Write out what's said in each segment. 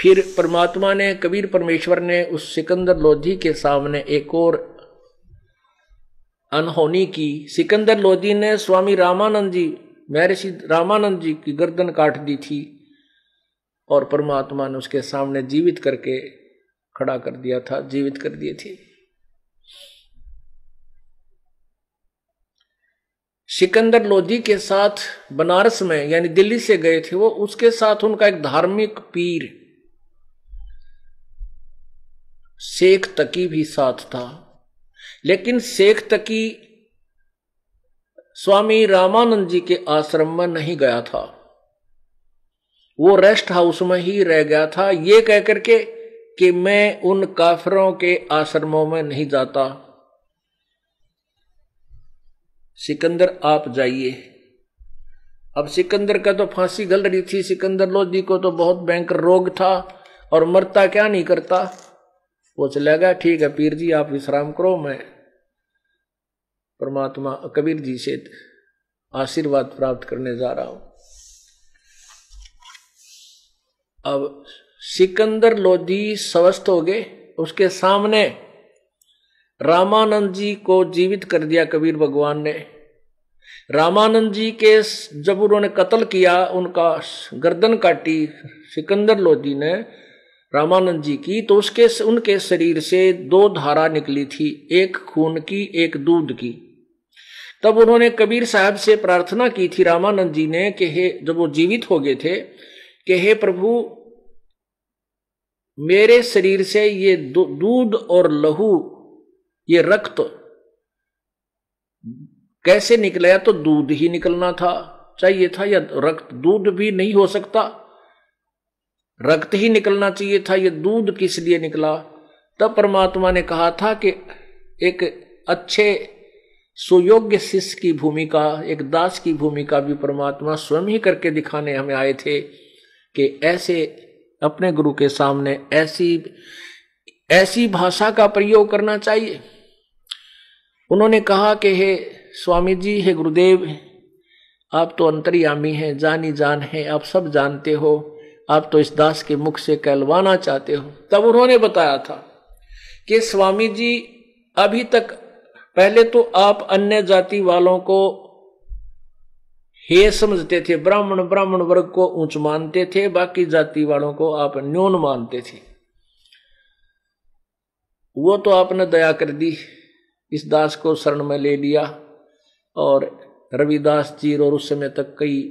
फिर परमात्मा ने, कबीर परमेश्वर ने उस सिकंदर लोधी के सामने एक और अनहोनी की। सिकंदर लोधी ने स्वामी रामानंद जी, महर्षि रामानंद जी की गर्दन काट दी थी और परमात्मा ने उसके सामने जीवित करके खड़ा कर दिया था, जीवित कर दिए थे। सिकंदर लोधी के साथ बनारस में, यानी दिल्ली से गए थे वो, उसके साथ उनका एक धार्मिक पीर शेख तकी भी साथ था। लेकिन शेख तकी स्वामी रामानंद जी के आश्रम में नहीं गया था, वो रेस्ट हाउस में ही रह गया था, ये कह करके कि मैं उन काफिरों के आश्रमों में नहीं जाता, सिकंदर आप जाइए। अब सिकंदर का तो फांसी गल रही थी, सिकंदर लोधी को तो बहुत भयंकर रोग था और मरता क्या नहीं करता। वो चला गया, ठीक है पीर जी आप विश्राम करो, मैं परमात्मा कबीर जी से आशीर्वाद प्राप्त करने जा रहा हूं। अब सिकंदर लोधी स्वस्थ हो गए, उसके सामने रामानंद जी को जीवित कर दिया कबीर भगवान ने। रामानंद जी के जब उन्होंने कत्ल किया, उनका गर्दन काटी सिकंदर लोधी ने रामानंद जी की, तो उनके शरीर से दो धारा निकली थी, एक खून की एक दूध की। तब उन्होंने कबीर साहब से प्रार्थना की थी रामानंद जी ने कि हे, जब वो जीवित हो गए थे, कि हे प्रभु मेरे शरीर से ये दूध और लहू, ये रक्त कैसे निकला? तो दूध ही निकलना था चाहिए था, या रक्त, दूध भी नहीं हो सकता, रक्त ही निकलना चाहिए था, ये दूध किस लिए निकला? तब परमात्मा ने कहा था कि एक अच्छे सुयोग्य शिष्य की भूमिका, एक दास की भूमिका भी परमात्मा स्वयं ही करके दिखाने हमें आए थे कि ऐसे अपने गुरु के सामने ऐसी भाषा का प्रयोग करना चाहिए। उन्होंने कहा कि हे स्वामी जी, हे गुरुदेव, आप तो अंतर्यामी हैं, जानी जान है, आप सब जानते हो, आप तो इस दास के मुख से कहलवाना चाहते हो। तब उन्होंने बताया था कि स्वामी जी अभी तक, पहले तो आप अन्य जाति वालों को हे समझते थे, ब्राह्मण वर्ग को ऊंच मानते थे, बाकी जाति वालों को आप न्यून मानते थे। वो तो आपने दया कर दी, इस दास को शरण में ले लिया, और रविदास जी और उस समय तक कई,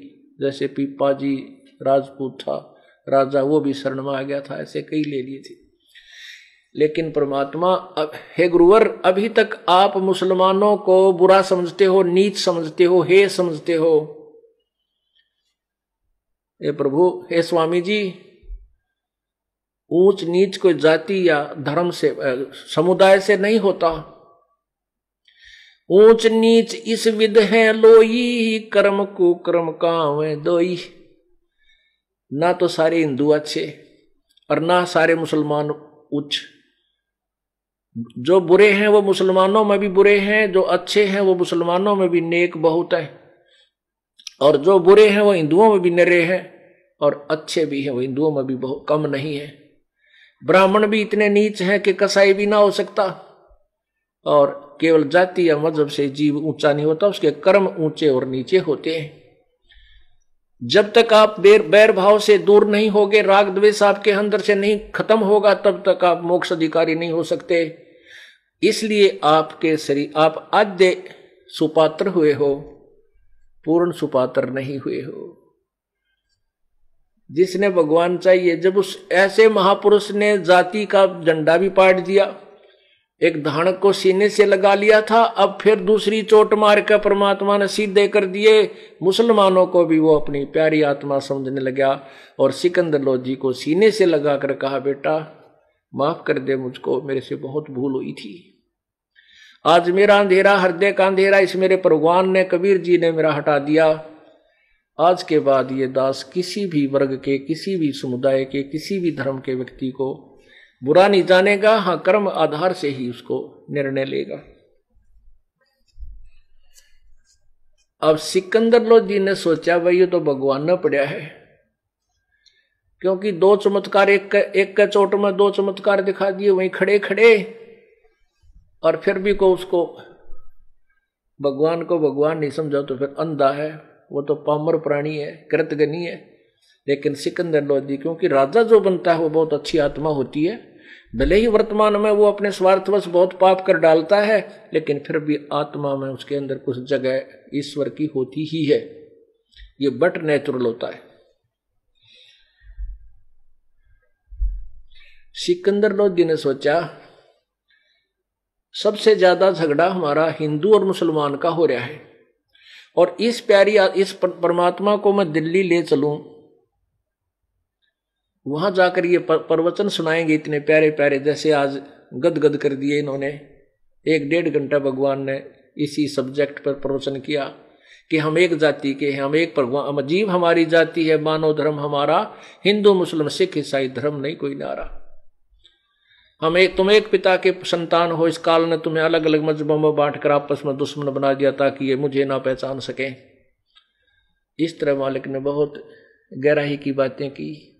जैसे पीपा जी राजपूत था राजा, वो भी शरण में आ गया था, ऐसे कई ले लिए थे। लेकिन परमात्मा, हे गुरुवर, अभी तक आप मुसलमानों को बुरा समझते हो, नीच समझते हो, हे समझते हो। हे प्रभु, हे स्वामी जी, ऊंच नीच कोई जाति या धर्म से, समुदाय से नहीं होता। ऊंच नीच इस विध है लोई, कर्म कुकर्म कावे दोई। ना तो सारे हिंदू अच्छे और ना सारे मुसलमान उच्च। जो बुरे हैं वो मुसलमानों में भी बुरे हैं, जो अच्छे हैं वो मुसलमानों में भी नेक बहुत है, और जो बुरे हैं वो हिंदुओं में भी निरे हैं, और अच्छे भी हैं वो हिंदुओं में भी बहुत कम नहीं है। ब्राह्मण भी इतने नीच हैं कि कसाई भी ना हो सकता, और केवल जाति या मजहब से जीव ऊंचा नहीं होता, उसके कर्म ऊंचे और नीचे होते हैं। जब तक आप बैर भाव से दूर नहीं होगे, राग द्वेष आपके अंदर से नहीं खत्म होगा, तब तक आप मोक्ष अधिकारी नहीं हो सकते। इसलिए आपके शरीर, आप आद्य सुपात्र हुए हो, पूर्ण सुपात्र नहीं हुए हो। जिसने भगवान चाहिए, जब उस ऐसे महापुरुष ने जाति का झंडा भी पाट दिया, एक धानक को सीने से लगा लिया था, अब फिर दूसरी चोट मार कर परमात्मा ने सीधे कर दिए। मुसलमानों को भी वो अपनी प्यारी आत्मा समझने लगा, और सिकंदर लोधी को सीने से लगा कर कहा, बेटा माफ कर दे मुझको, मेरे से बहुत भूल हुई थी। आज मेरा अंधेरा, हृदय का अंधेरा, इस मेरे भगवान ने, कबीर जी ने मेरा हटा दिया। आज के बाद ये दास किसी भी वर्ग के, किसी भी समुदाय के, किसी भी धर्म के व्यक्ति को बुरा नहीं जानेगा, हाँ कर्म आधार से ही उसको निर्णय लेगा। अब सिकंदर लोधी ने सोचा, भाई ये तो भगवान ने पड़ा है, क्योंकि दो चमत्कार एक के चोट में दो चमत्कार दिखा दिए वहीं खड़े खड़े, और फिर भी को उसको भगवान को भगवान नहीं समझा तो फिर अंधा है, वो तो पामर प्राणी है, कृतज्ञ है। लेकिन सिकंदर लोधी क्योंकि राजा जो बनता है वो बहुत अच्छी आत्मा होती है, भले ही वर्तमान में वो अपने स्वार्थवश बहुत पाप कर डालता है, लेकिन फिर भी आत्मा में उसके अंदर कुछ जगह ईश्वर की होती ही है। ये बट नेचुरल होता है। सिकंदर लोधी ने सोचा सबसे ज्यादा झगड़ा हमारा हिंदू और मुसलमान का हो रहा है, और इस परमात्मा को मैं दिल्ली ले चलूं, वहां जाकर ये प्रवचन सुनाएंगे इतने प्यारे प्यारे, जैसे आज गदगद कर दिए इन्होंने। 1-1.5 घंटा भगवान ने इसी सब्जेक्ट पर प्रवचन किया कि हम एक जाति के हैं, हम एक भगवान, जीव हमारी जाति है, मानव धर्म हमारा, हिंदू मुस्लिम सिख ईसाई धर्म नहीं कोई नारा। तुम एक पिता के संतान हो, इस काल ने तुम्हें अलग अलग मजहबों में बांटकर आपस में दुश्मन बना दिया ताकि ये मुझे ना पहचान सके। इस तरह मालिक ने बहुत गहराई की बातें की।